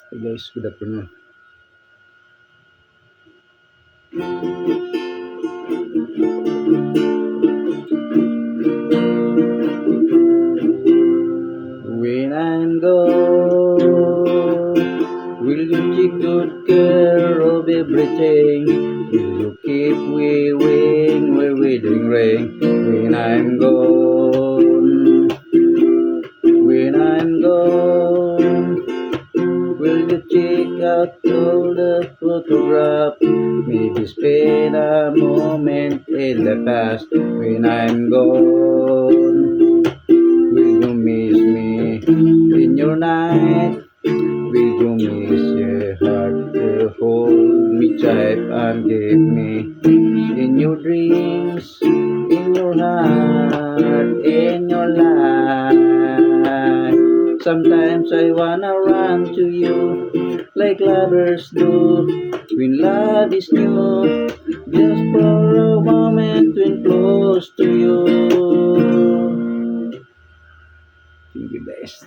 Hey guys, good afternoon. When I'm gone, will you take good care of everything? Will you keep weaving where wedding ring? When I'm gone, will you check out all the photograph? Maybe spend a moment in the past. When I'm gone, will you miss me in your night? Will you miss your heart to hold me tight and give me in your dreams, in your heart, in your life? Sometimes I wanna run to you like lovers do when love is new, just for a moment when close to you. Thank you guys.